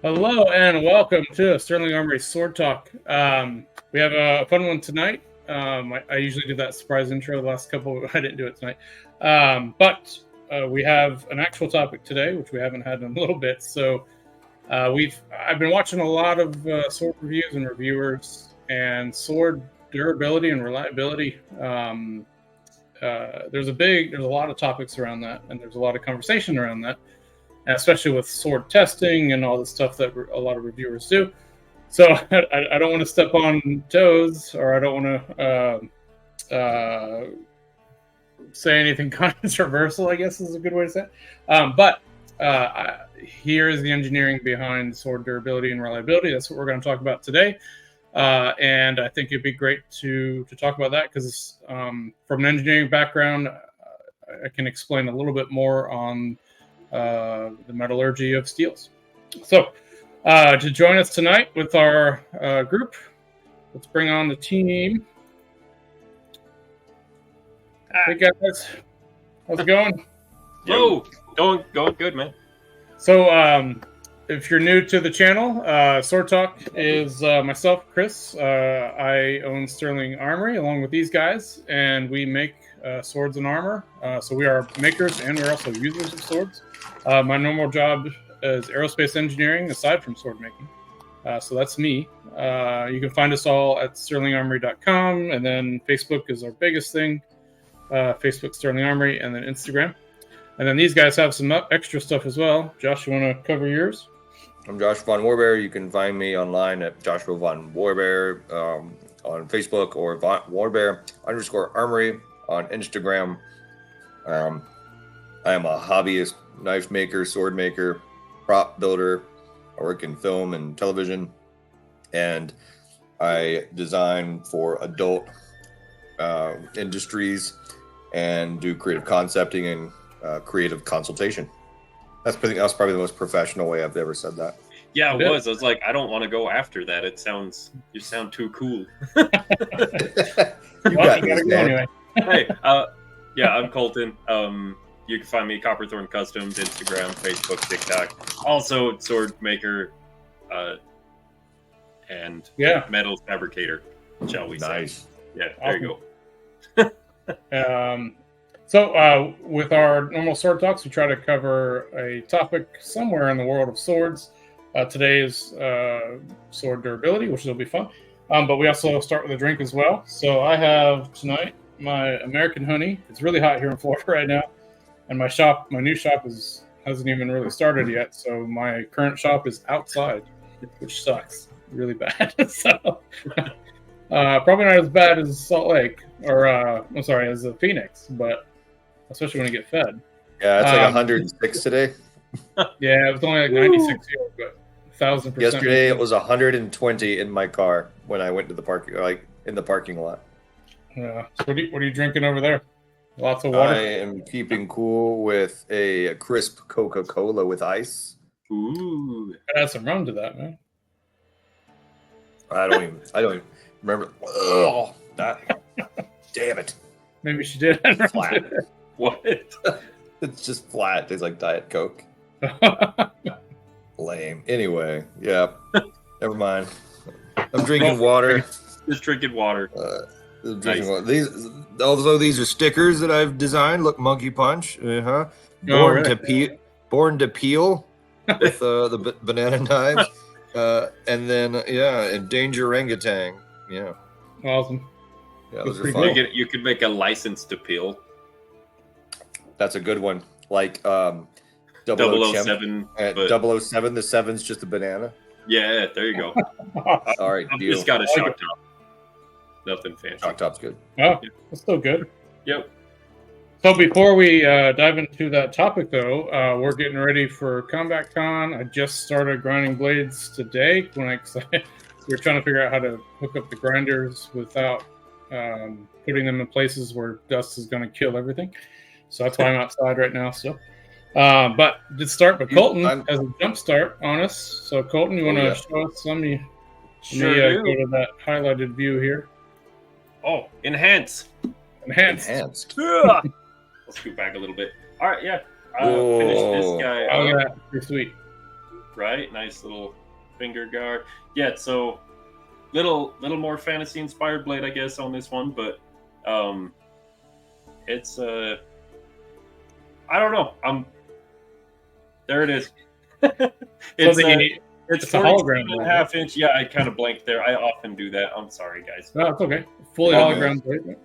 Hello and welcome to Sterling Armory Sword Talk. We have a fun one tonight. I usually do that surprise intro. The last couple, I didn't do it tonight. But we have an actual topic today, which we haven't had in a little bit. So I've been watching a lot of sword reviews and reviewers, and sword durability and reliability. There's a lot of topics around that, and there's a lot of conversation around that, especially with sword testing and all the stuff that a lot of reviewers do. So I don't want to step on toes, or I don't want to say anything controversial, I guess is a good way to say it. But here is the engineering behind sword durability and reliability. That's what we're going to talk about today. And I think it'd be great to talk about that because from an engineering background, I can explain a little bit more on the metallurgy of steels. So, to join us tonight with our group, let's bring on the team. Hey guys, how's it going? Yo, going good, man. So, if you're new to the channel, Sword Talk is myself, Chris. I own Sterling Armory along with these guys, and we make swords and armor. So we are makers and we're also users of swords. My normal job is aerospace engineering aside from sword making. So that's me. You can find us all at sterlingarmory.com, and then Facebook is our biggest thing. Facebook Sterling Armory, and then Instagram. And then these guys have some extra stuff as well. Josh, you want to cover yours? I'm Josh Von Warbear. You can find me online at Joshua Von Warbear on Facebook, or Von Warbear_Armory on Instagram. I am a hobbyist knife maker, sword maker, prop builder. I work in film and television, and I design for adult industries and do creative concepting and creative consultation. That's probably the most professional way I've ever said that. Yeah, it was. I was like, I don't want to go after that. You sound too cool. You got this, man. Anyway. Hey, yeah, I'm Colton. You can find me Copperthorn Customs, Instagram, Facebook, TikTok. Also, sword maker, and metal fabricator, shall we say? Nice. Yeah, there you go. So with our normal sword talks, we try to cover a topic somewhere in the world of swords. Today is sword durability, which will be fun. But we also start with a drink as well. So I have tonight my American honey. It's really hot here in Florida right now, and my new shop hasn't even really started yet. So my current shop is outside, which sucks really bad. So probably not as bad as Salt Lake, or I'm sorry, as Phoenix, but especially when you get fed. Yeah, it's like 106 today. Yeah, it was only like 96 here, but 1,000%. Yesterday it was 120 in my car when I went to the parking lot. Yeah. So what are you drinking over there? Lots of water. I am keeping cool with a crisp Coca-Cola with ice. Ooh, add some rum to that, man. I don't even remember. Oh, damn it! Maybe she did. Flat. What? It's just flat. It tastes like Diet Coke. Lame. Anyway, yeah. Never mind. I'm drinking water. Just drinking water. Drinking water. Although these are stickers that I've designed. Look, Monkey Punch. Born to peel with the banana knives. And then and Danger Orangutan. Yeah. Awesome. Yeah, those are fun. You could make a license to peel. That's a good one. Like 007. 007, the 7's just a banana. Yeah, there you go. All right, I've just got a shock top. Nothing fancy. Shock top's good. Oh, that's still good. Yep. So before we dive into that topic, though, we're getting ready for Combat Con. I just started grinding blades today. We're trying to figure out how to hook up the grinders without putting them in places where dust is going to kill everything. So that's why I'm outside right now. So, but did start. But Colton has a jump start on us. So Colton, you want to show us some? Let me go to that highlighted view here. Oh, enhance. Let's scoot back a little bit. All right, yeah. Finish this guy. Oh, yeah, pretty sweet. right? Nice little finger guard. Yeah, so little more fantasy inspired blade, I guess, on this one, but it's I don't know. There it is. It's a hologram, 47.5-inch. Yeah, I kind of blanked there. I often do that. I'm sorry, guys. No, it's okay. Fully hologram blade.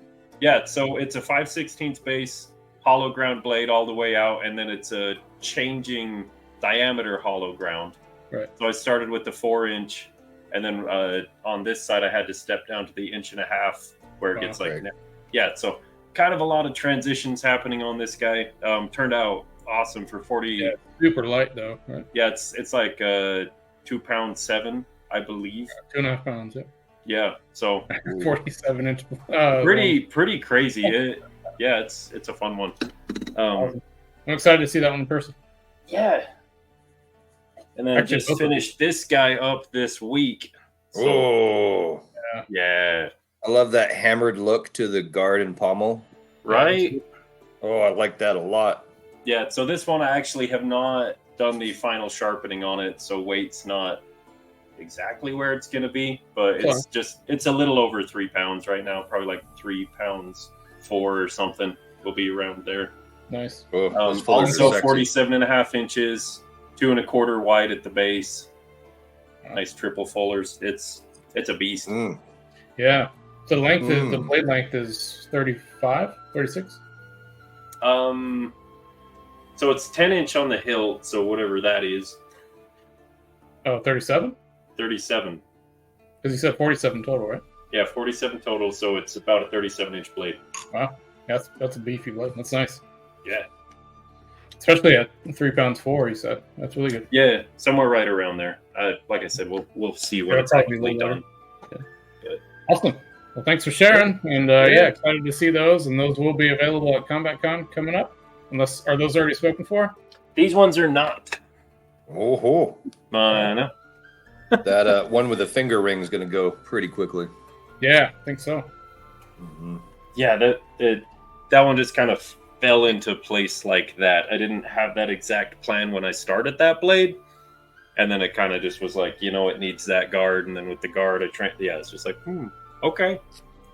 Yeah, so it's a 5/16 base hollow ground blade all the way out, and then it's a changing diameter hollow ground. Right. So I started with the 4-inch, and then on this side I had to step down to the 1.5-inch where it gets yeah. So kind of a lot of transitions happening on this guy. Turned out awesome for 40. Yeah, super light though. Right? Yeah, it's like 2.7 pounds, I believe. 2.5 pounds. Yeah. Yeah. So 47-inch. Pretty crazy. Yeah, it's a fun one. Awesome. I'm excited to see that one in person. Yeah. And then I just finished this guy up this week. So, yeah. I love that hammered look to the guard and pommel. Right? Oh, I like that a lot. Yeah, so this one I actually have not done the final sharpening on it, so weight's not exactly where it's going to be, but it's a little over 3 pounds right now, probably like 3 pounds 4 or something will be around there. Nice. Also 47.5 inches, 2 1/4 wide at the base. Nice triple fullers. It's a beast. Yeah. So the length is the blade length is 35, 36. So it's 10-inch on the hilt, so whatever that is. Oh, 37? 37. Because you said 47 total, right? Yeah, 47 total, so it's about a 37-inch blade. Wow. That's a beefy blade. That's nice. Yeah. Especially at 3 pounds 4, you said. That's really good. Yeah, somewhere right around there. Like I said, we'll see when it's actually done. Yeah. Awesome. Well, thanks for sharing. And excited to see those. And those will be available at Combat Con coming up. Are those already spoken for? These ones are not. Oh, no. That one with the finger ring is going to go pretty quickly. Yeah, I think so. Mm-hmm. Yeah, that one just kind of fell into place like that. I didn't have that exact plan when I started that blade, and then it kind of just was like, it needs that guard, and then with the guard, it's just like, okay,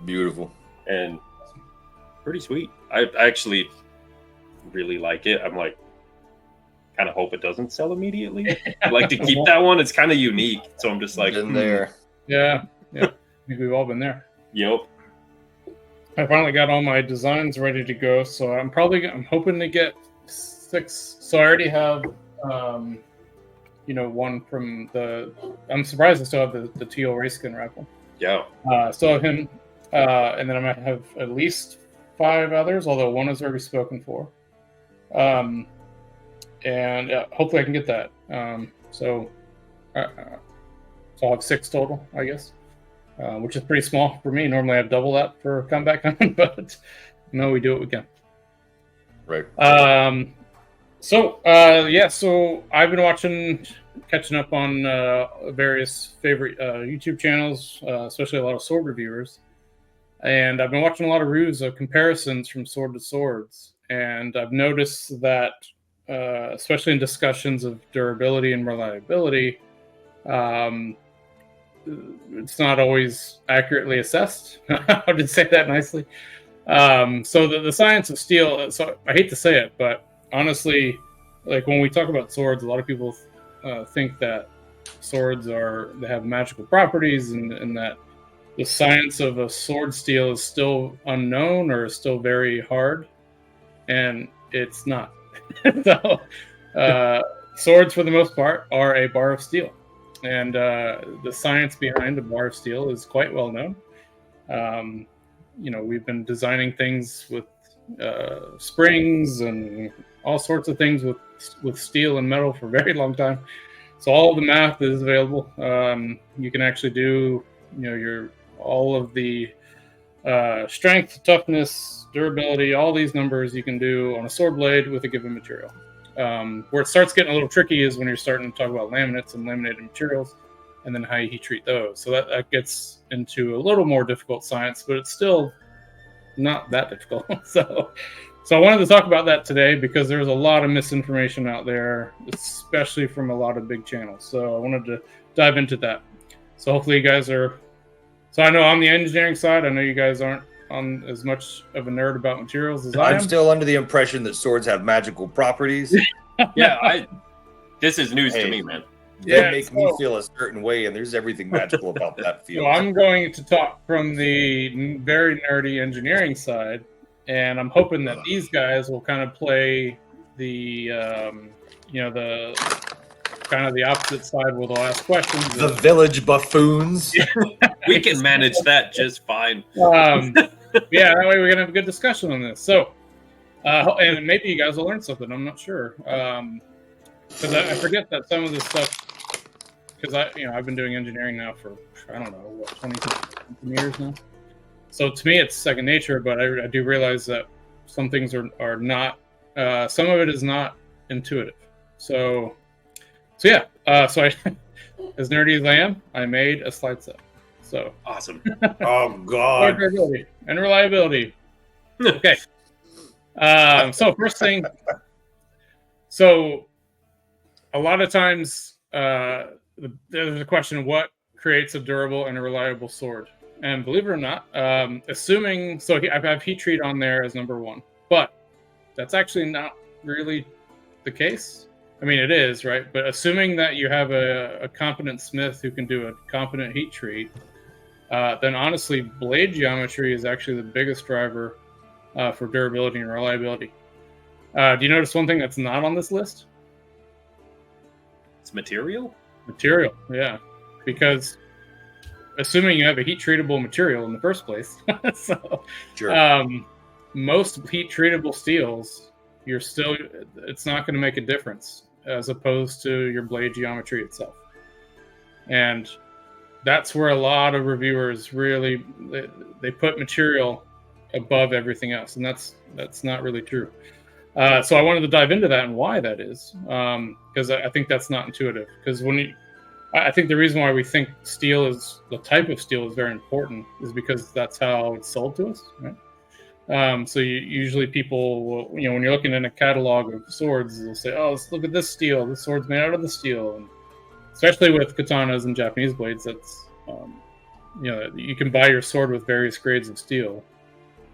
beautiful and pretty sweet. I actually really like it. I'm like, kind of hope it doesn't sell immediately. I'd like to keep that one. It's kind of unique, so I'm just like, in there. Yeah. I think we've all been there. Yep. I finally got all my designs ready to go, so I'm hoping to get 6. So I already have, one from I'm surprised I still have the teal race skin raffle. Yeah. Still have him, and then I might have at least 5 others, although one is already spoken for. And hopefully I can get that. So I'll have 6 total, I guess. Which is pretty small for me. Normally I have double that for Comeback Con, but no, we do what we can. Right. So I've been catching up on various favorite YouTube channels, especially a lot of sword reviewers. And I've been watching a lot of reviews of comparisons from sword to swords. And I've noticed that, especially in discussions of durability and reliability, it's not always accurately assessed. How to say that nicely? So the science of steel. So I hate to say it, but honestly, like when we talk about swords, a lot of people think that swords they have magical properties, and that the science of a sword steel is still unknown or still very hard, and it's not. So swords, for the most part, are a bar of steel. And the science behind a bar of steel is quite well known. We've been designing things with springs and all sorts of things with steel and metal for a very long time. So all of the math is available. You can actually do, all of the strength, toughness, durability, all these numbers you can do on a sword blade with a given material. Where it starts getting a little tricky is when you're starting to talk about laminates and laminated materials, and then how you heat treat those. So that gets into a little more difficult science, but it's still not that difficult. So So I wanted to talk about that today because there's a lot of misinformation out there, especially from a lot of big channels. So I wanted to dive into that. So hopefully you guys are. So I know on the engineering side, I know you guys aren't on as much of a nerd about materials as I am. I'm still under the impression that swords have magical properties. Yeah, this is news to me, man. They make me feel a certain way, and there's everything magical about that field. So I'm going to talk from the very nerdy engineering side, and I'm hoping that these guys will kind of play the, the kind of the opposite side where they'll ask questions. The village buffoons. We can manage that just fine. Yeah, that way we're gonna have a good discussion on this. So, and maybe you guys will learn something. I'm not sure, because I forget that some of this stuff. Because I've been doing engineering now for 20 years now. So to me, it's second nature. But I do realize that some things are not. Some of it is not intuitive. So yeah. So I, as nerdy as I am, I made a slide set. So awesome. Oh God. Durability and reliability. Okay. So first thing. So a lot of times there's a question: what creates a durable and a reliable sword? And believe it or not, assuming so, I have heat treat on there as number one, but that's actually not really the case. I mean, it is, right? But assuming that you have a competent smith who can do a competent heat treat, then honestly, blade geometry is actually the biggest driver for durability and reliability. Do you notice one thing that's not on this list? It's material? Material, yeah. Because assuming you have a heat-treatable material in the first place, so sure. Most heat-treatable steels, it's not going to make a difference as opposed to your blade geometry itself. And that's where a lot of reviewers really they put material above everything else, and that's not really true. So I wanted to dive into that and why that is, because I think that's not intuitive. Because I think the reason why we think the type of steel is very important is because that's how it's sold to us, right? So usually people will, when you're looking in a catalog of swords, they'll say, "Oh, let's look at this steel. This sword's made out of the steel." And especially with katanas and Japanese blades, that's you can buy your sword with various grades of steel,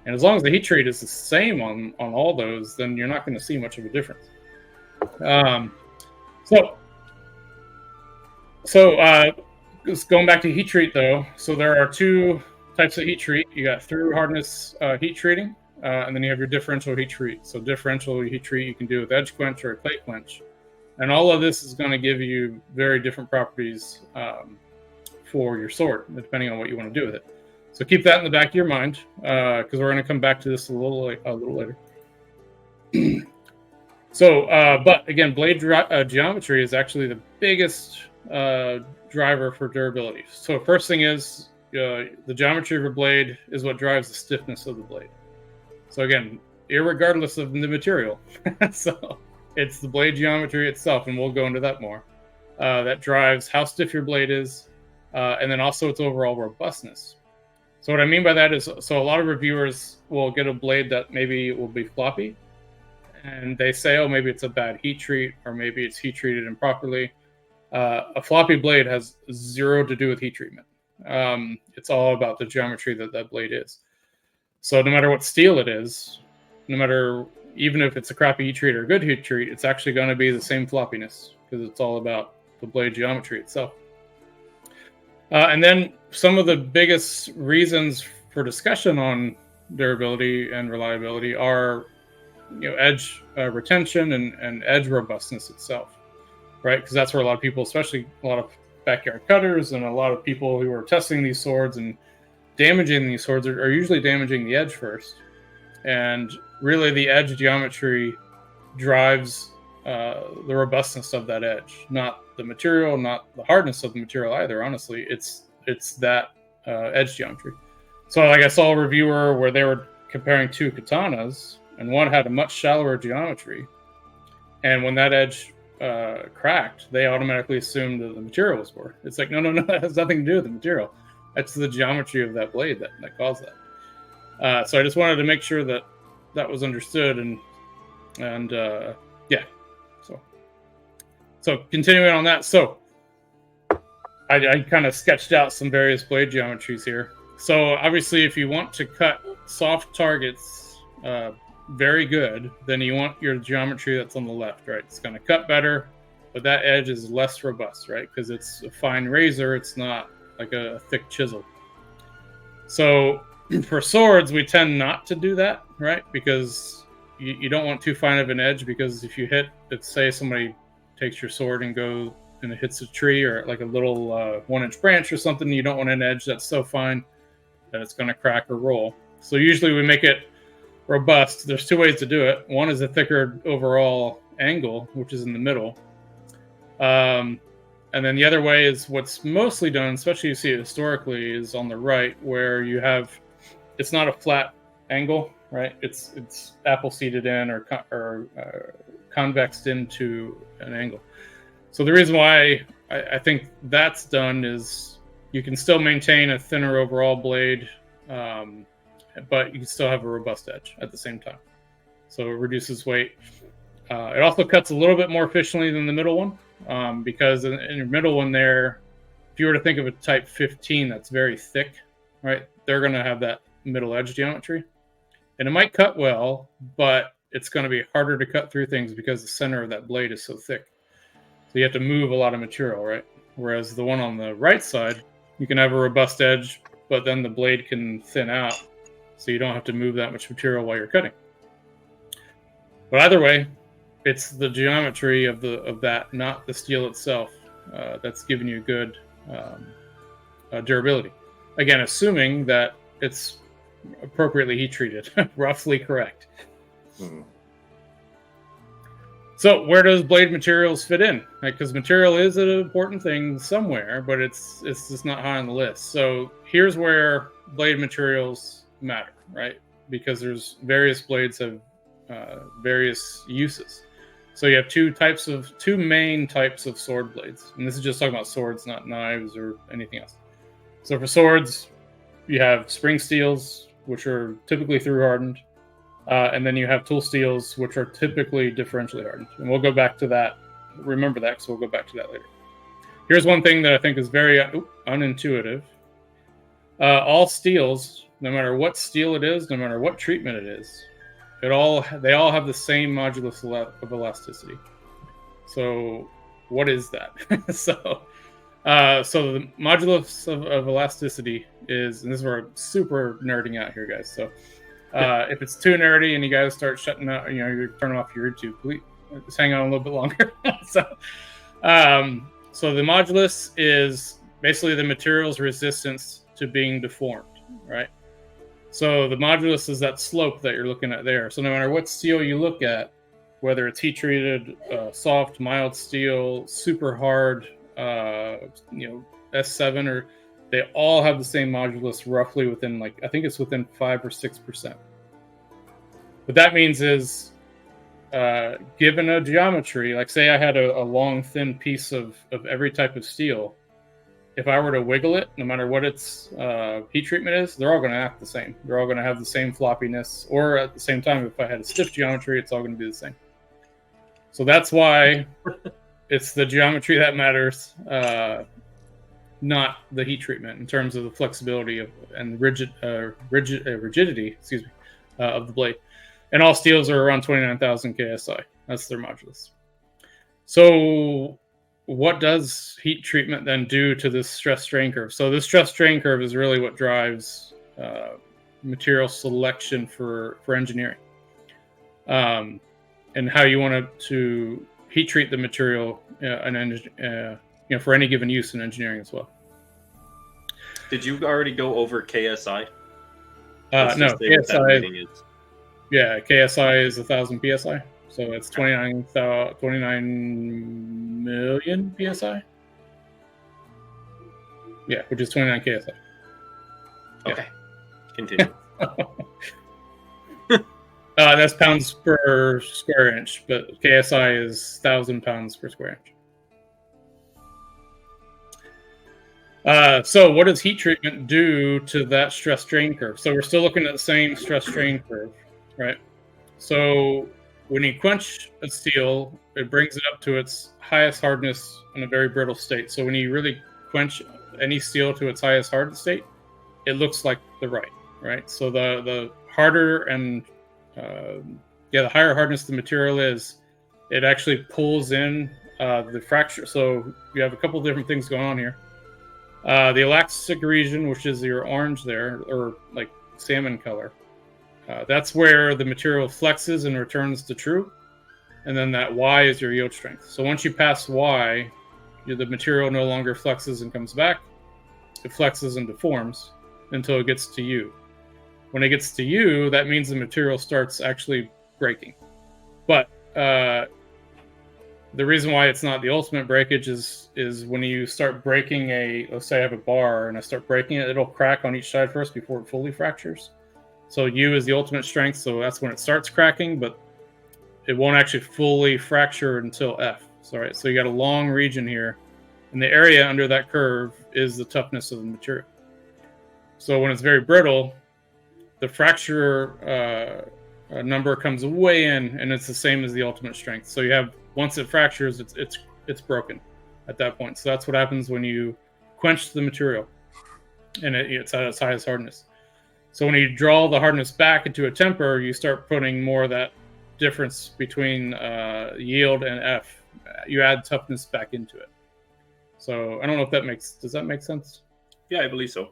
and as long as the heat treat is the same on all those, then you're not going to see much of a difference. Just going back to heat treat though, so there are two types of heat treat. You got through hardness heat treating, and then you have your differential heat treat. So differential heat treat you can do with edge quench or a plate quench. And all of this is going to give you very different properties for your sword, depending on what you want to do with it. So keep that in the back of your mind, because we're going to come back to this a little later. But again, blade geometry is actually the biggest driver for durability. So first thing is the geometry of a blade is what drives the stiffness of the blade. So again, irregardless of the material. So it's the blade geometry itself, and we'll go into that more. That drives how stiff your blade is, and then also its overall robustness. So what I mean by that is, so a lot of reviewers will get a blade that maybe will be floppy, and they say, oh, maybe it's a bad heat treat, or maybe it's heat treated improperly. A floppy blade has zero to do with heat treatment. It's all about the geometry that blade is. So no matter what steel it is, even if it's a crappy heat treat or a good heat treat, it's actually going to be the same floppiness because it's all about the blade geometry itself. And then some of the biggest reasons for discussion on durability and reliability are, edge retention and edge robustness itself, right? Because that's where a lot of people, especially a lot of backyard cutters and a lot of people who are testing these swords and damaging these swords are usually damaging the edge first. And really the edge geometry drives the robustness of that edge, not the material, not the hardness of the material either. Honestly, it's that edge geometry. So like I saw a reviewer where they were comparing two katanas, and one had a much shallower geometry, and when that edge cracked, they automatically assumed that the material was poor. It's like, no, that has nothing to do with the material. That's the geometry of that blade that caused that. So I just wanted to make sure that that was understood, and yeah. So continuing on that, so I kind of sketched out some various blade geometries here. So obviously, if you want to cut soft targets very good, then you want your geometry that's on the left, right? It's going to cut better, but that edge is less robust, right? Because it's a fine razor, it's not like a thick chisel. So for swords, we tend not to do that, right? Because you don't want too fine of an edge, because if you hit, let's say somebody takes your sword and goes and it hits a tree or like a little 1-inch branch or something, you don't want an edge that's so fine that it's going to crack or roll. So usually we make it robust. There's two ways to do it. One is a thicker overall angle, which is in the middle. And then the other way is what's mostly done, especially you see it historically, is on the right, where you have, it's not a flat angle, right? It's apple seated in or convexed into an angle. So the reason why I think that's done is you can still maintain a thinner overall blade, but you can still have a robust edge at the same time. So it reduces weight. It also cuts a little bit more efficiently than the middle one, because in your middle one there, if you were to think of a type 15 that's very thick, right, they're going to have that middle edge geometry. And it might cut well, but it's going to be harder to cut through things because the center of that blade is so thick. So you have to move a lot of material, right? Whereas the one on the right side, you can have a robust edge, but then the blade can thin out, so you don't have to move that much material while you're cutting. But either way, it's the geometry of that, not the steel itself, that's giving you good durability. Again, assuming that it's appropriately heat treated, roughly correct. Mm-hmm. So where does blade materials fit in? Because material is an important thing somewhere, but it's just not high on the list. So here's where blade materials matter, right? Because there's various blades have various uses. So you have two main types of sword blades, and this is just talking about swords, not knives or anything else. So for swords, you have spring steels, which are typically through hardened. And then you have tool steels, which are typically differentially hardened. And we'll go back to that. Remember that, because we'll go back to that later. Here's one thing that I think is very unintuitive. All steels, no matter what steel it is, no matter what treatment it is, they all have the same modulus of elasticity. So what is that? So the modulus of elasticity is, and this is where I'm super nerding out here, guys. So if it's too nerdy and you guys start shutting out, you're turning off your YouTube, please just hang on a little bit longer. So the modulus is basically the material's resistance to being deformed, right? So the modulus is that slope that you're looking at there. So no matter what steel you look at, whether it's heat treated, soft, mild steel, super hard, S7, or they all have the same modulus roughly within, I think it's within 5 or 6%. What that means is, given a geometry, like say I had a long, thin piece of every type of steel, if I were to wiggle it, no matter what its heat treatment is, they're all going to act the same. They're all going to have the same floppiness, or at the same time, if I had a stiff geometry, it's all going to be the same. So that's why it's the geometry that matters, not the heat treatment in terms of the flexibility and rigidity, of the blade. And all steels are around 29,000 KSI. That's their modulus. So what does heat treatment then do to this stress strain curve? So this stress strain curve is really what drives material selection for engineering, and how you want to heat treat the material for any given use in engineering as well. Did you already go over KSI? No, KSI is, yeah, KSI is 1,000 PSI. So it's 29 million PSI. Yeah, which is 29 KSI. Yeah. Okay, continue. That's pounds per square inch, but KSI is 1,000 pounds per square inch. So what does heat treatment do to that stress strain curve? So we're still looking at the same stress strain curve, right? So when you quench a steel, it brings it up to its highest hardness in a very brittle state. So when you really quench any steel to its highest hardness state, it looks like the right? So the harder and the higher hardness the material is, it actually pulls in the fracture. So you have a couple different things going on here. The elastic region, which is your orange there, or like salmon color, that's where the material flexes and returns to true. And then that Y is your yield strength. So once you pass Y, the material no longer flexes and comes back. It flexes and deforms until it gets to U. When it gets to U, that means the material starts actually breaking. But the reason why it's not the ultimate breakage is when you start breaking let's say I have a bar and I start breaking it, it'll crack on each side first before it fully fractures. So U is the ultimate strength, so that's when it starts cracking, but it won't actually fully fracture until F. So you got a long region here, and the area under that curve is the toughness of the material. So when it's very brittle, the fracture number comes way in, and it's the same as the ultimate strength. So you have, once it fractures, it's broken at that point. So that's what happens when you quench the material, and it's at its highest hardness. So when you draw the hardness back into a temper, you start putting more of that difference between yield and F. You add toughness back into it. So I don't know if does that make sense? Yeah, I believe so.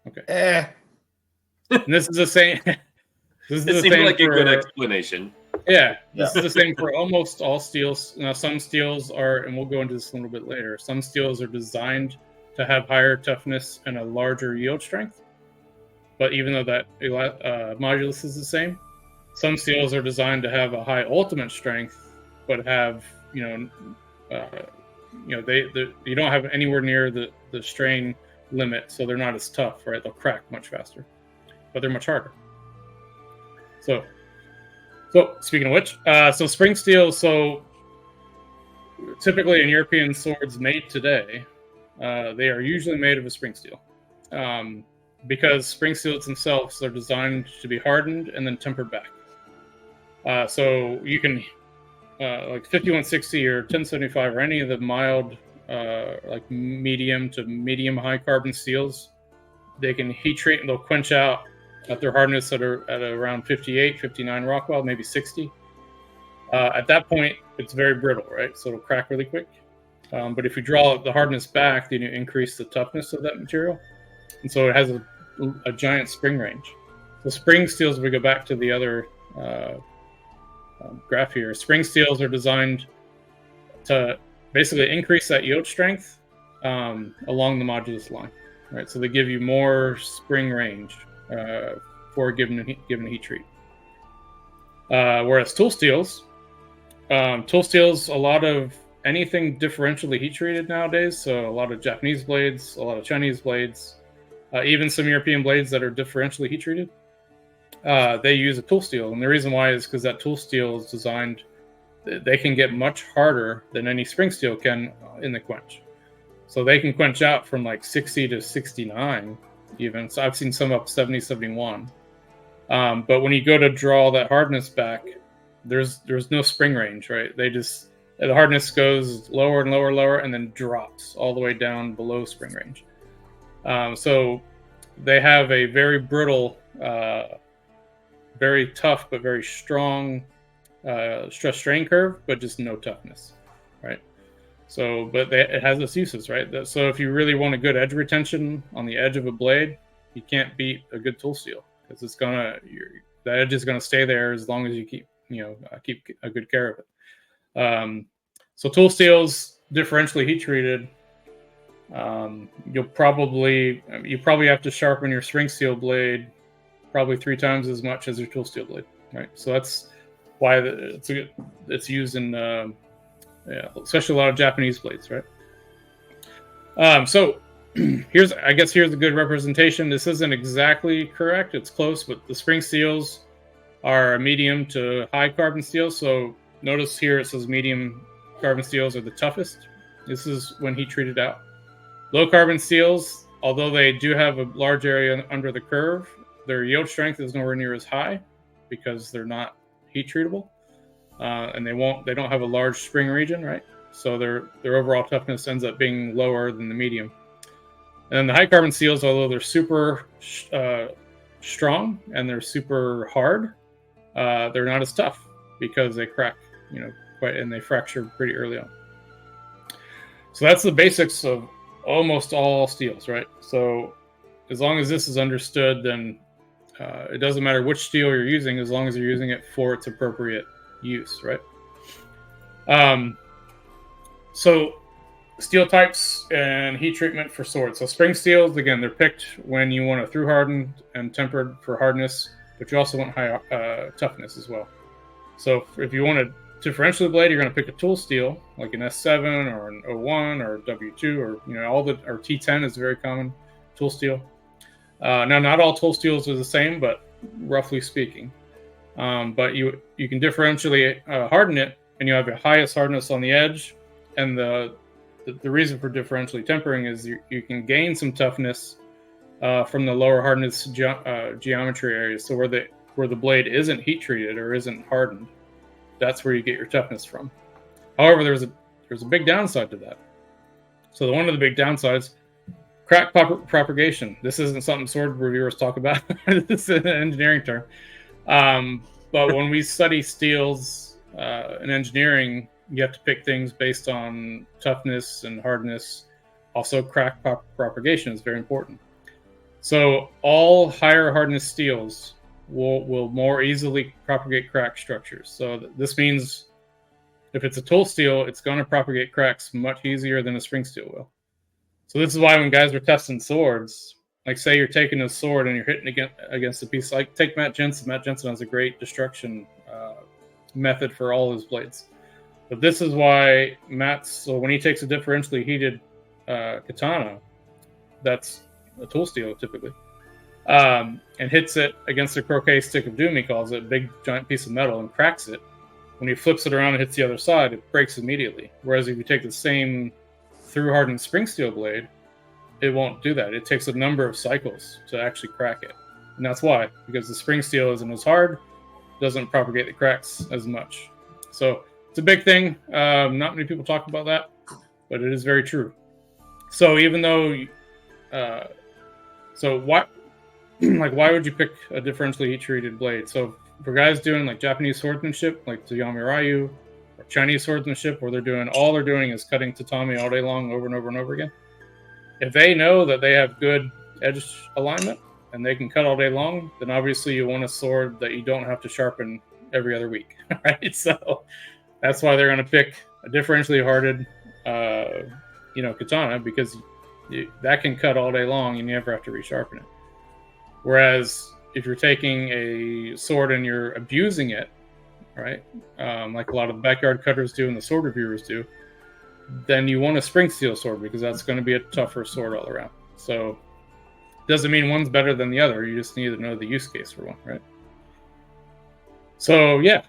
Okay. And this is the same. It seems like a good explanation. Yeah, this is the same for almost all steels. Now, some steels are, and we'll go into this a little bit later, some steels are designed to have higher toughness and a larger yield strength. But even though that modulus is the same, some steels are designed to have a high ultimate strength, but have, you don't have anywhere near the strain limit, so they're not as tough, right? They'll crack much faster, but they're much harder. So speaking of which, so spring steel. So typically in European swords made today, they are usually made of a spring steel, because spring steels themselves are designed to be hardened and then tempered back. So you can like 5160 or 1075 or any of the mild, like medium to medium high carbon steels, they can heat treat and they'll quench out at their hardness at around 58, 59 Rockwell, maybe 60. At that point, it's very brittle, right? So it'll crack really quick. But if you draw the hardness back, then you increase the toughness of that material. And so it has a giant spring range. So spring steels, if we go back to the other graph here, spring steels are designed to basically increase that yield strength along the modulus line, right? So they give you more spring range for a given heat treat. Whereas tool steels, a lot of anything differentially heat treated nowadays. So a lot of Japanese blades, a lot of Chinese blades, even some European blades that are differentially heat treated, they use a tool steel. And the reason why is because that tool steel is designed, they can get much harder than any spring steel can in the quench. So they can quench out from like 60 to 69 even. So I've seen some up 70, 71. But when you go to draw that hardness back, there's no spring range, right? The hardness goes lower and lower and lower and then drops all the way down below spring range. So they have a very brittle, very tough, but very strong stress strain curve, but just no toughness, right? So, but it has its uses, right? So if you really want a good edge retention on the edge of a blade, you can't beat a good tool steel because the edge is gonna stay there as long as you keep a good care of it. So tool steels differentially heat treated. You probably have to sharpen your spring steel blade probably 3 times as much as your tool steel blade, right? So that's why it's used in especially a lot of Japanese blades, right? So here's a good representation. This isn't exactly correct; it's close, but the spring steels are a medium to high carbon steel. So notice here it says medium carbon steels are the toughest. This is when heat treated out. Low carbon steels, although they do have a large area under the curve, their yield strength is nowhere near as high because they're not heat treatable, and they don't have a large spring region, right? So their overall toughness ends up being lower than the medium. And the high carbon steels, although they're super strong and they're super hard, they're not as tough because they crack, and they fracture pretty early on. So that's the basics of almost all steels, right? So as long as this is understood, then it doesn't matter which steel you're using, as long as you're using it for its appropriate use, right? So steel types and heat treatment for swords. So spring steels, again, they're picked when you want a through hardened and tempered for hardness, but you also want high toughness as well. So if you want to differential the blade, you're going to pick a tool steel like an S7 or an 01 or W2 or or T10 is a very common tool steel. Now, not all tool steels are the same, but roughly speaking. But you can differentially harden it, and you have the highest hardness on the edge. And the reason for differentially tempering is you can gain some toughness from the lower hardness geometry areas. So where the blade isn't heat treated or isn't hardened, that's where you get your toughness from. However, there's a big downside to that. So one of the big downsides, crack propagation. This isn't something sword reviewers talk about. This is an engineering term. But when we study steels in engineering, you have to pick things based on toughness and hardness. Also, crack propagation is very important. So all higher hardness steels will more easily propagate crack structures. So this means if it's a tool steel, it's going to propagate cracks much easier than a spring steel will. So this is why when guys are testing swords, like say you're taking a sword and you're hitting against a piece, like take Matt Jensen. Matt Jensen has a great destruction method for all his blades. But this is why so when he takes a differentially heated katana, that's a tool steel typically, and hits it against the croquet stick of doom, he calls it, a big giant piece of metal, and cracks it. When he flips it around and hits the other side, it breaks immediately. Whereas if you take the same through-hardened spring steel blade, it won't do that. It takes a number of cycles to actually crack it. And that's why, because the spring steel isn't as hard, doesn't propagate the cracks as much. So it's a big thing. Not many people talk about that, but it is very true. So even though, why would you pick a differentially heat-treated blade? So for guys doing like Japanese swordsmanship, like Toyomi Ryu, or Chinese swordsmanship, where all they're doing is cutting tatami all day long, over and over and over again. If they know that they have good edge alignment and they can cut all day long, then obviously you want a sword that you don't have to sharpen every other week, right? So that's why they're going to pick a differentially hardened, katana, because that can cut all day long and you never have to resharpen it. Whereas if you're taking a sword and you're abusing it, right, like a lot of the backyard cutters do and the sword reviewers do, then you want a spring steel sword because that's going to be a tougher sword all around. So doesn't mean one's better than the other. You just need to know the use case for one, right? So yeah.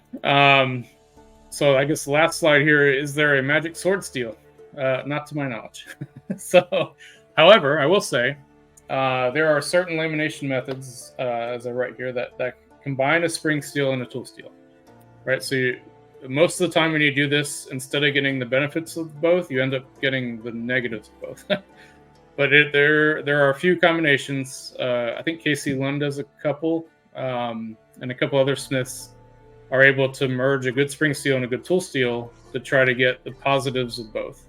So I guess the last slide here, is there a magic sword steel? Not to my knowledge. So, however, I will say there are certain lamination methods, as I write here, that combine a spring steel and a tool steel, right? So most of the time when you do this, instead of getting the benefits of both, you end up getting the negatives of both. But there are a few combinations. I think KC Lund does a couple, and a couple other smiths are able to merge a good spring steel and a good tool steel to try to get the positives of both.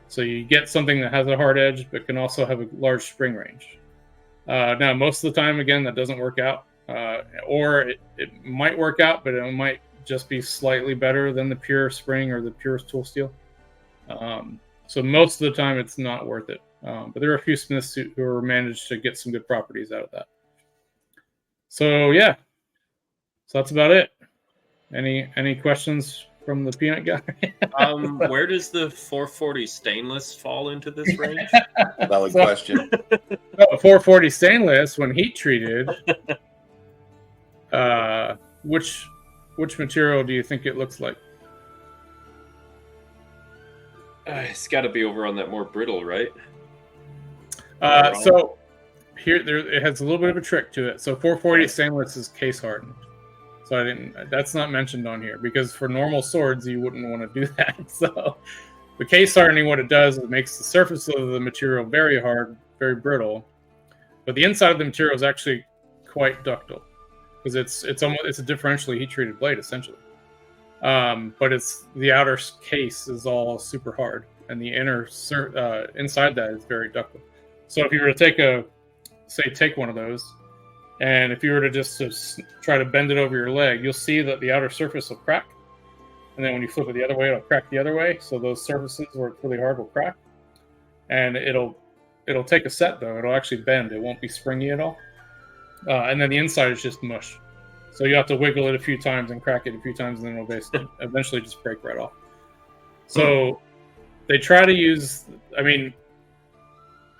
So you get something that has a hard edge, but can also have a large spring range. Now, most of the time, again, that doesn't work out. Or it might work out, but it might just be slightly better than the pure spring or the pure tool steel. So most of the time, it's not worth it. But there are a few smiths who are managed to get some good properties out of that. So yeah, so that's about it. Any questions from the peanut guy? Where does the 440 stainless fall into this range? Valid question. 440 stainless, when heat treated, which material do you think it looks like? It's got to be over on that more brittle, right? So here, it has a little bit of a trick to it. So 440 stainless is case hardened. So that's not mentioned on here, because for normal swords, you wouldn't want to do that. So the case hardening, what it does is it makes the surface of the material very hard, very brittle, but the inside of the material is actually quite ductile, because it's a differentially heat treated blade essentially. But it's the outer case is all super hard, and the inner inside that is very ductile. So if you were to take one of those, and if you were to just try to bend it over your leg, you'll see that the outer surface will crack, and then when you flip it the other way, it'll crack the other way. So those surfaces where it's really hard will crack, and it'll take a set though. It'll actually bend. It won't be springy at all, and then the inside is just mush. So you have to wiggle it a few times and crack it a few times, and then it'll eventually just break right off. So they try to use. I mean,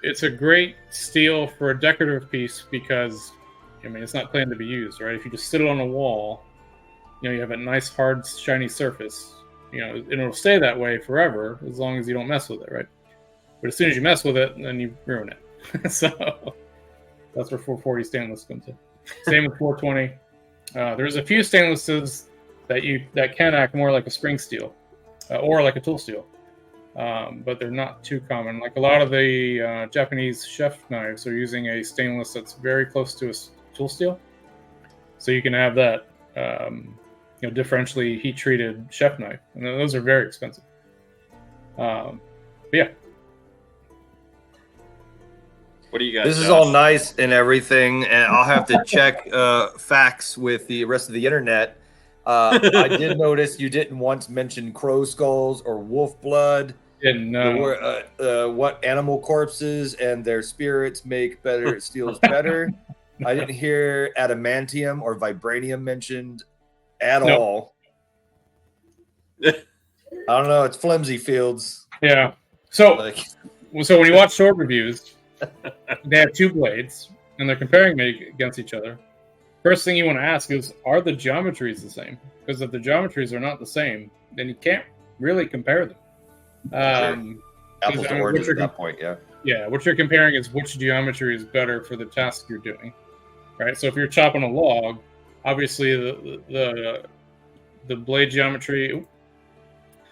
it's a great steel for a decorative piece because, I mean, it's not planned to be used, right? If you just sit it on a wall, you have a nice, hard, shiny surface. And it'll stay that way forever as long as you don't mess with it, right? But as soon as you mess with it, then you ruin it. So that's where 440 stainless comes in. Same with 420. There's a few stainlesses that can act more like a spring steel or like a tool steel, but they're not too common. Like a lot of the Japanese chef knives are using a stainless that's very close to a tool steel, so you can have that differentially heat treated chef knife, and those are very expensive. But yeah. What do you guys? This is all nice and everything, and I'll have to check facts with the rest of the internet. I did notice you didn't once mention crow skulls or wolf blood. Didn't know. What animal corpses and their spirits make better steels better. I didn't hear adamantium or vibranium mentioned at all. I don't know. It's flimsy fields. Yeah. So when you watch sword reviews, they have two blades, and they're comparing them against each other. First thing you want to ask is, are the geometries the same? Because if the geometries are not the same, then you can't really compare them. Apples to oranges at that point, yeah. Yeah, what you're comparing is which geometry is better for the task you're doing, right? So if you're chopping a log, obviously the blade geometry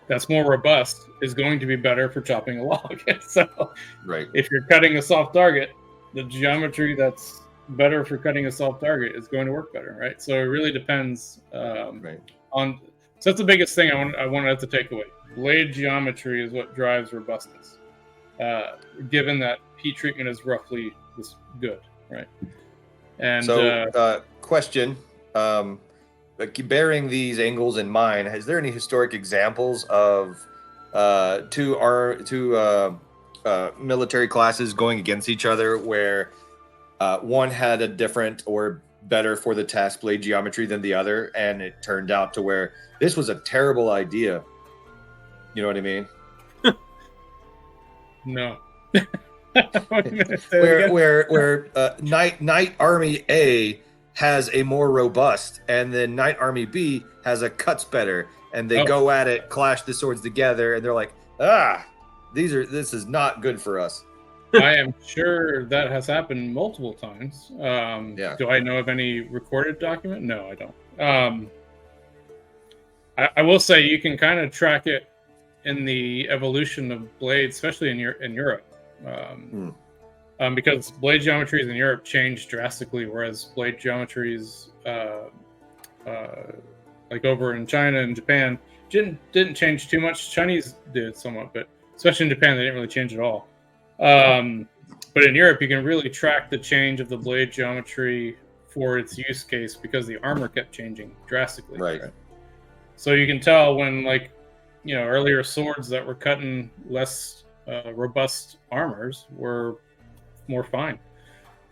that's more robust is going to be better for chopping a log. So right. If you're cutting a soft target, the geometry that's better for cutting a soft target is going to work better, right? So it really depends on. So that's the biggest thing I wanted to take away. Blade geometry is what drives robustness, given that heat treatment is roughly this good, right? And so, question. Bearing these angles in mind, is there any historic examples of two military classes going against each other where one had a different or better for the task blade geometry than the other, and it turned out to where this was a terrible idea? You know what I mean? No. where Knight Army A has a more robust, and then Knight Army B has a cuts better, and they go at it, clash the swords together, and they're like, this is not good for us. I am sure that has happened multiple times. Do I know of any recorded document? No, I don't. I will say you can kind of track it in the evolution of blades, especially in Europe. Because blade geometries in Europe changed drastically, whereas blade geometries like over in China and Japan didn't change too much. Chinese did somewhat, but especially in Japan, they didn't really change at all. But in Europe, you can really track the change of the blade geometry for its use case because the armor kept changing drastically. Right. So you can tell when, earlier swords that were cutting less robust armors were more fine.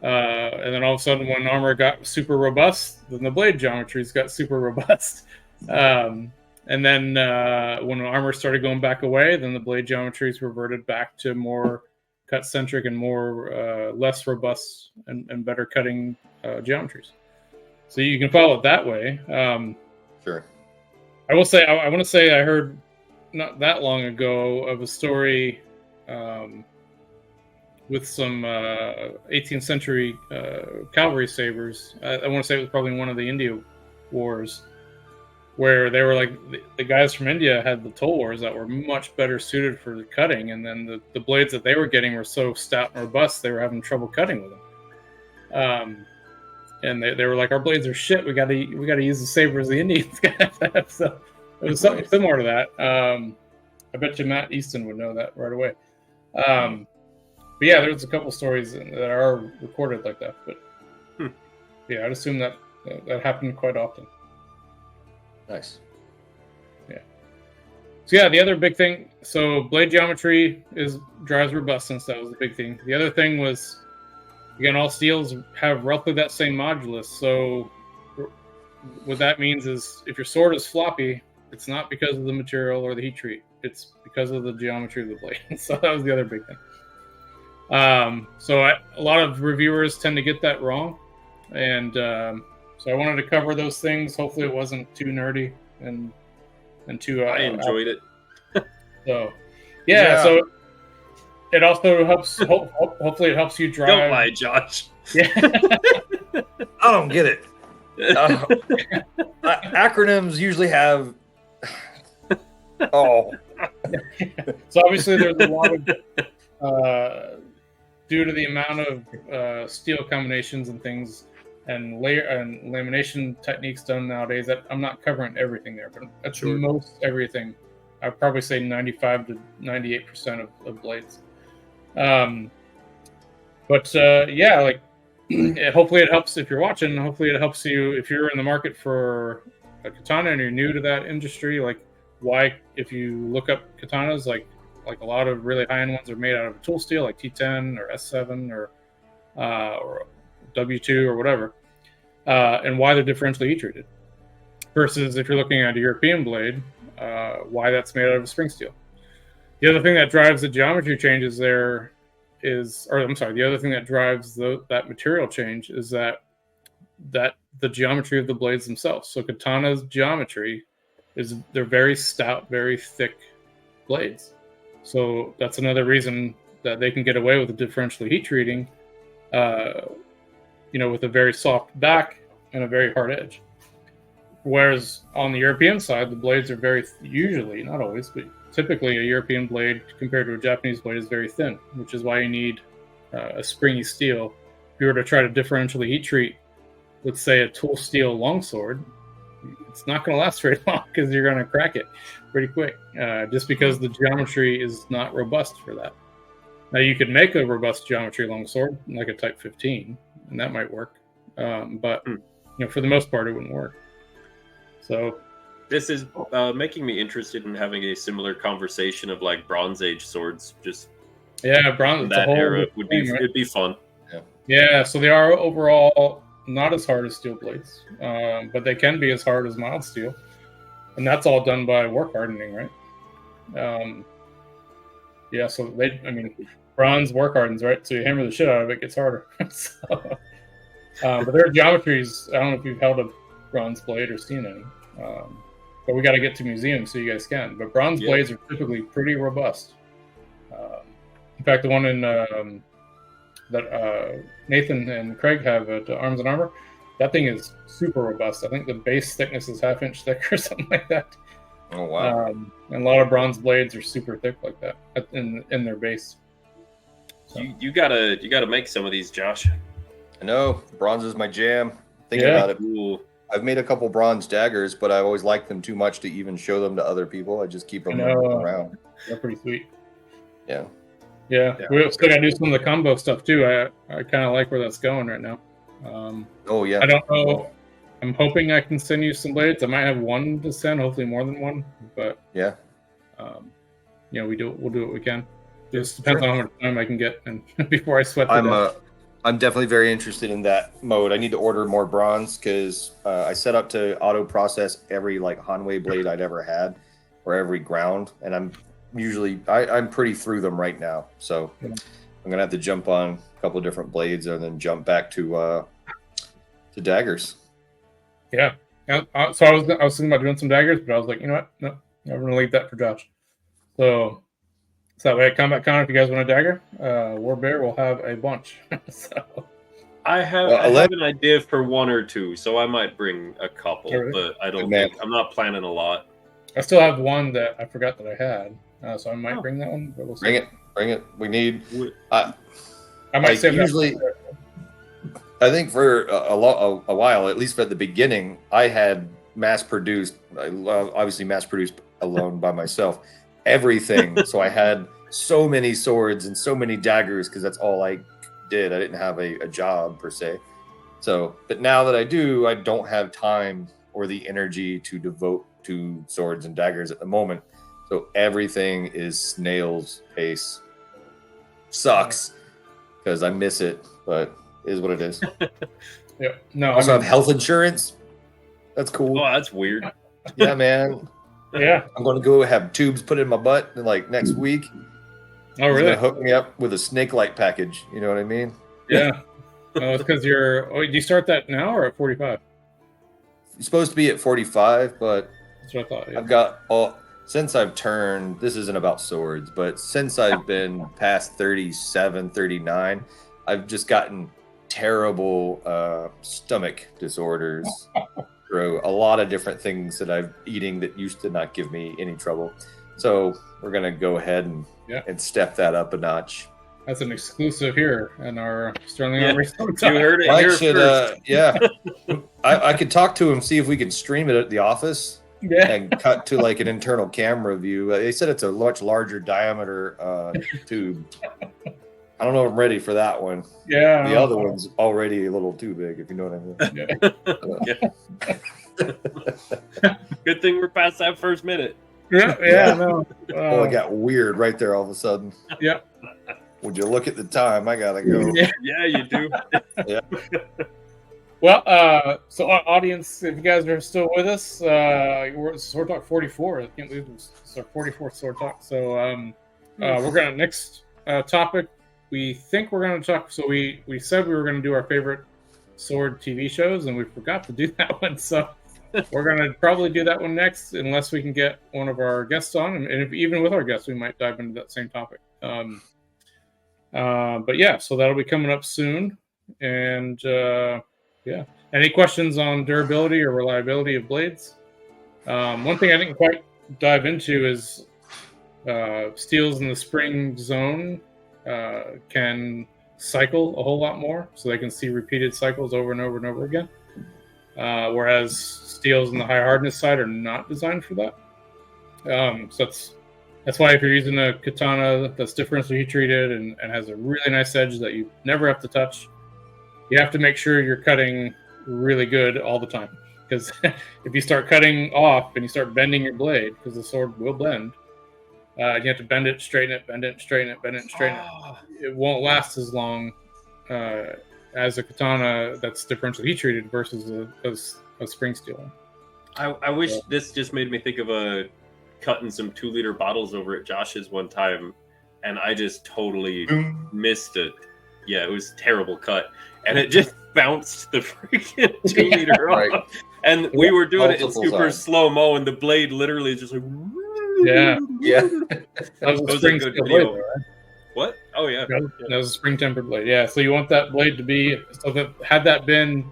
And then all of a sudden, when armor got super robust, then the blade geometries got super robust. And then when armor started going back away, then the blade geometries reverted back to more cut-centric and more less robust and better cutting geometries. So you can follow it that way. Sure. I will say, I want to say I heard not that long ago of a story with some 18th century cavalry sabers. I want to say it was probably one of the India wars, where they were like the guys from India had the tool wars that were much better suited for cutting, and then the blades that they were getting were so stout and robust they were having trouble cutting with them. And they were like, our blades are shit. We gotta use the sabers the Indians have. So it was something similar to that. I bet you Matt Easton would know that right away. But yeah, there's a couple stories that are recorded like that. But yeah, I'd assume that happened quite often. Nice. Yeah. So yeah, the other big thing. So blade geometry drives robustness. That was the big thing. The other thing was, again, all steels have roughly that same modulus. So what that means is, if your sword is floppy, it's not because of the material or the heat treat. It's because of the geometry of the blade. So that was the other big thing. So a lot of reviewers tend to get that wrong, and so I wanted to cover those things. Hopefully, it wasn't too nerdy and too. I enjoyed it. So yeah. So it also helps. Hopefully, it helps you drive. Don't lie, Josh. Yeah. I don't get it. Acronyms usually have. Oh. So obviously, there's a lot of due to the amount of steel combinations and things and layer and lamination techniques done nowadays, that I'm not covering everything there, but that's most everything. I'd probably say 95 to 98% of blades. But yeah, like hopefully it helps if you're watching. Hopefully it helps you if you're in the market for a katana and you're new to that industry. Like, why, if you look up katanas, like a lot of really high-end ones are made out of tool steel, like T10 or S7 or W2 or whatever, and why they're differentially heat treated. Versus if you're looking at a European blade, why that's made out of spring steel. The other thing that drives the geometry changes there the other thing that drives that material change is that the geometry of the blades themselves. So katana's geometry they're very stout, very thick blades. So that's another reason that they can get away with the differentially heat treating, with a very soft back and a very hard edge. Whereas on the European side, the blades are usually, not always, but typically a European blade compared to a Japanese blade is very thin, which is why you need a springy steel. If you were to try to differentially heat treat, let's say, a tool steel longsword, it's not going to last very long because you're going to crack it pretty quick, just because the geometry is not robust for that. Now, you could make a robust geometry longsword, like a Type 15, and that might work. But for the most part, it wouldn't work. So this is making me interested in having a similar conversation of like Bronze Age swords. Just bronze. That era it'd be fun. Yeah. So they are overall not as hard as steel blades, but they can be as hard as mild steel, and that's all done by work hardening, right? So bronze work hardens, right? So you hammer the shit out of it, it gets harder. But their geometries, I don't know if you've held a bronze blade or seen any, but we got to get to museums so you guys can. But bronze blades are typically pretty robust. In fact, the one that Nathan and Craig have at Arms and Armor, that thing is super robust. I think the base thickness is half-inch thick or something like that. Oh wow! And a lot of bronze blades are super thick like that in their base. So. You gotta make some of these, Josh. I know bronze is my jam. Thinking about it. Ooh. I've made a couple bronze daggers, but I always like them too much to even show them to other people. I just keep them around. They're pretty sweet. Yeah. We still got to do some of the combo stuff too. I kind of like where that's going right now. I don't know. I'm hoping I can send you some blades. I might have one to send, hopefully more than one. But we'll do what we can. It just depends on how much time I can get and before I sweat to death. I'm definitely very interested in that mode. I need to order more bronze because I set up to auto process every Hanwei blade I'd ever had, or every ground, and I'm pretty through them right now. So I'm gonna have to jump on a couple of different blades and then jump back to daggers. Yeah. So I was thinking about doing some daggers, but I was like, you know what? No, I'm gonna leave that for Josh. So that way at Combat Con, if you guys want a dagger, War Bear will have a bunch. So I have an idea for one or two, so I might bring a couple, but I don't think I'm not planning a lot. I still have one that I forgot that I had, so I might bring that one. But we'll see. Bring it. We need. I might save usually. I think for a while, at least at the beginning, I had mass-produced, obviously mass-produced alone by myself, everything. So I had so many swords and so many daggers because that's all I did. I didn't have a job per se. So, but now that I do, I don't have time or the energy to devote to swords and daggers at the moment. So everything is snail's pace. Sucks because I miss it, but it is what it is. Yeah. No. I also have health insurance. That's cool. Oh, that's weird. Yeah, man. Yeah. I'm going to go have tubes put in my butt like next week. Oh, really? He's gonna hook me up with a snake light package. You know what I mean? Yeah. It's because do you start that now or at 45? You're supposed to be at 45, but that's what I thought. Yeah. I've got since I've turned, this isn't about swords, but since I've been past 37, 39, I've just gotten terrible stomach disorders through a lot of different things that I'm eating that used to not give me any trouble. So we're going to go ahead and step that up a notch. That's an exclusive here in our Sterling Armory. You heard it here first. Yeah. I could talk to him, see if we can stream it at the office and cut to like an internal camera view. They said it's a much larger diameter tube. I don't know if I'm ready for that one. Yeah. The other one's already a little too big, if you know what I mean. Good thing we're past that first minute. Yeah, no. It got weird right there all of a sudden. Yeah. Would you look at the time? I gotta go. Yeah, you do. Yeah. Well, so audience, if you guys are still with us, we're Sword Talk 44. I can't believe it's our 44th Sword Talk. So we're gonna next topic. We think we're gonna talk. So we said we were gonna do our favorite sword TV shows, and we forgot to do that one. So we're gonna probably do that one next, unless we can get one of our guests on, and if, even with our guests, we might dive into that same topic. But yeah, so that'll be coming up soon. And yeah, any questions on durability or reliability of blades? One thing I didn't quite dive into is steels in the spring zone can cycle a whole lot more, so they can see repeated cycles over and over and over again. Whereas steels in the high hardness side are not designed for that. So that's why if you're using a katana that's differentially heat treated and has a really nice edge that you never have to touch, you have to make sure you're cutting really good all the time. Because if you start cutting off and you start bending your blade, because the sword will bend, you have to bend it, straighten it, bend it, straighten it, bend it, straighten it. It won't last as long as a katana that's differentially heat treated versus a spring steel one. I wish this just made me think of cutting some 2-liter bottles over at Josh's one time, and I just totally missed it. Yeah, it was a terrible cut, and it just bounced the freaking 2-liter off. And we were doing it in super slow-mo, and the blade literally just like... Yeah. That was a good video. Right? What? Oh, yeah. That was a spring-tempered blade. Yeah, so you want that blade to be... So that had that been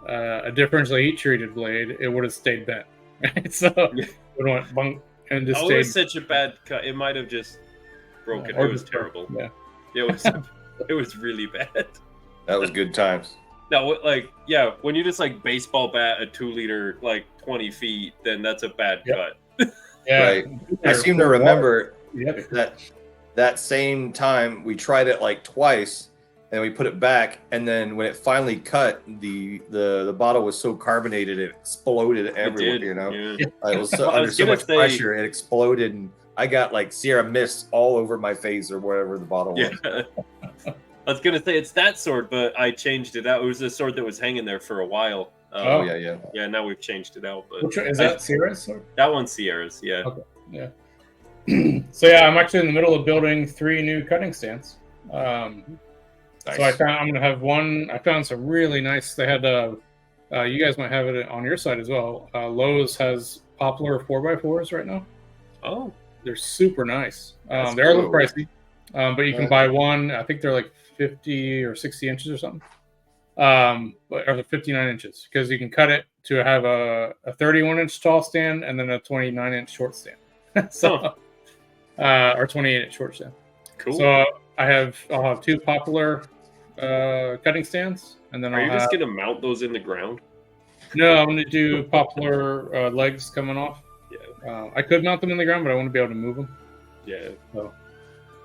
a differentially heat-treated blade, it would have stayed bent. Right? So... It went bunk and just it was such a bad cut. It might have just broken. It was terrible. Yeah. It was really bad. That was good times. No, when you just like baseball bat a 2-liter like 20 feet, then that's a bad cut. Yeah. Right. I seem to remember that same time we tried it like twice, and we put it back, and then when it finally cut, the bottle was so carbonated it exploded everywhere. You know, it was under so much pressure, it exploded, and I got like Sierra Mist all over my face or whatever the bottle was. I was gonna say it's that sword, but I changed it out. It was a sword that was hanging there for a while. Yeah. Now we've changed it out. But which one, is that Sierra's sword? That one's Sierra's. Yeah. Okay. Yeah. So yeah, I'm actually in the middle of building 3 new cutting stands. Nice. So I found some really nice. They had you guys might have it on your side as well. Lowe's has poplar 4x4s right now. Oh, they're super nice. They're cool. a little pricey, but you can buy one. I think they're like 50 or 60 inches or something. or the 59 inches, because you can cut it to have a 31-inch tall stand and then a 29-inch short stand. So, or 28-inch short stand. Cool. So I'll have 2 popular cutting stands, and then Are you just gonna mount those in the ground? No, I'm gonna do poplar legs coming off. Yeah. I could mount them in the ground, but I want to be able to move them. Yeah. So,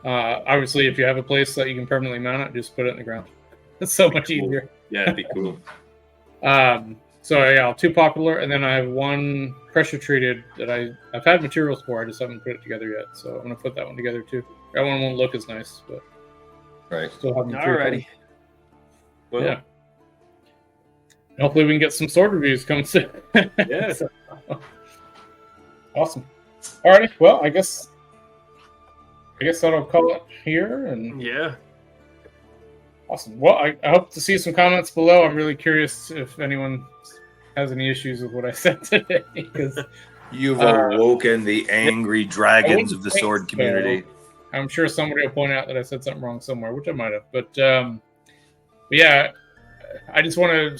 obviously, if you have a place that you can permanently mount it, just put it in the ground. It's so much easier. Yeah, it'd be cool. So yeah, I'll 2 popular, and then I have 1 pressure treated that I've had materials for. I just haven't put it together yet. So I'm gonna put that one together too. That one won't look as nice, but still have material. Alrighty. Well, yeah. Hopefully we can get some sword reviews coming soon. Yeah. So, awesome. Alrighty. Well, I guess that'll call it here. And yeah. Awesome. Well, I hope to see some comments below. I'm really curious if anyone has any issues with what I said today, because you've awoken the angry dragons of the sword community. I'm sure somebody will point out that I said something wrong somewhere, which I might have. But yeah, I just want to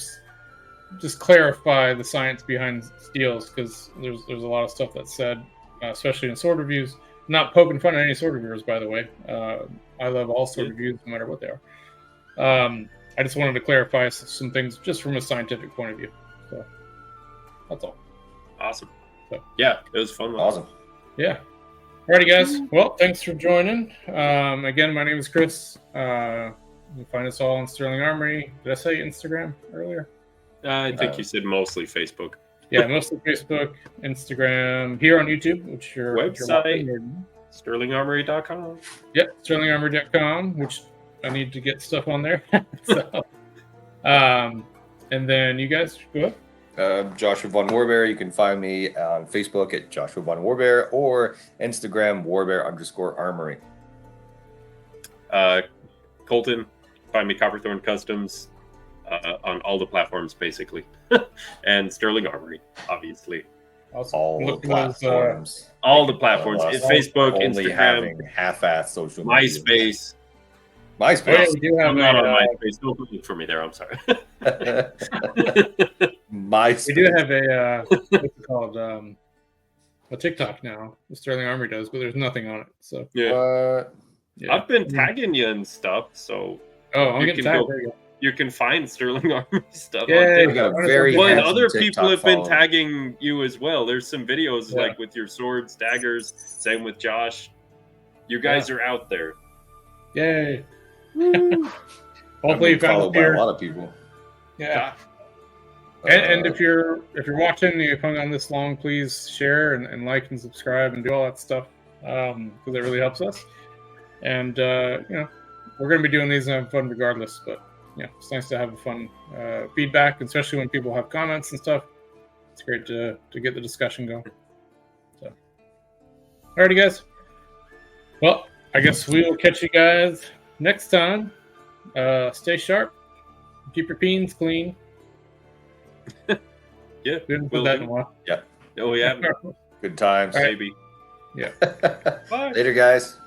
just clarify the science behind steels, because there's a lot of stuff that's said, especially in sword reviews. I'm not poking fun at any sword reviewers, by the way. I love all sword reviews, no matter what they are. I just wanted to clarify some things just from a scientific point of view. So that's all. Awesome. So, yeah, it was fun. Awesome. Yeah. Alrighty, guys. Well, thanks for joining. Again, my name is Chris. You can find us all on Sterling Armory. Did I say Instagram earlier? I think you said mostly Facebook. Yeah, mostly Facebook, Instagram, here on YouTube, which your website, sterlingarmory.com. Yep, sterlingarmory.com, which I need to get stuff on there. So, and then you guys go ahead. Joshua Von Warbear. You can find me on Facebook at Joshua Von Warbear or Instagram Warbear_Armory. Colton, find me Copperthorn Customs on all the platforms basically, and Sterling Armory, obviously. All the platforms. All the platforms. Facebook, only Instagram, having half-assed social media. MySpace. MySpace. Oh, yeah, we do have I'm not on MySpace. Don't look for me there. I'm sorry. MySpace. We do have a what's it called? A TikTok now. The Sterling Armory does, but there's nothing on it. So yeah. I've been tagging you and stuff. So I'm getting tagged. You can find Sterling Armory stuff. Yeah, we got a very and other TikTok people have been following. tagging you as well. There's some videos like with your swords, daggers. Same with Josh. You guys are out there. Yay! Hopefully, you found by a lot of people. Yeah. And if you're watching, and you've hung on this long, please share and like and subscribe and do all that stuff, because it really helps us. And we're going to be doing these and having fun regardless. But it's nice to have a fun feedback, especially when people have comments and stuff. It's great to get the discussion going. So, alrighty, guys. Well, I guess we will catch you guys next time. Stay sharp. Keep your peens clean. Yeah. We haven't put that in a while. Yeah. Oh, yeah. Good times. All right. Maybe. Yeah. Bye. Later, guys.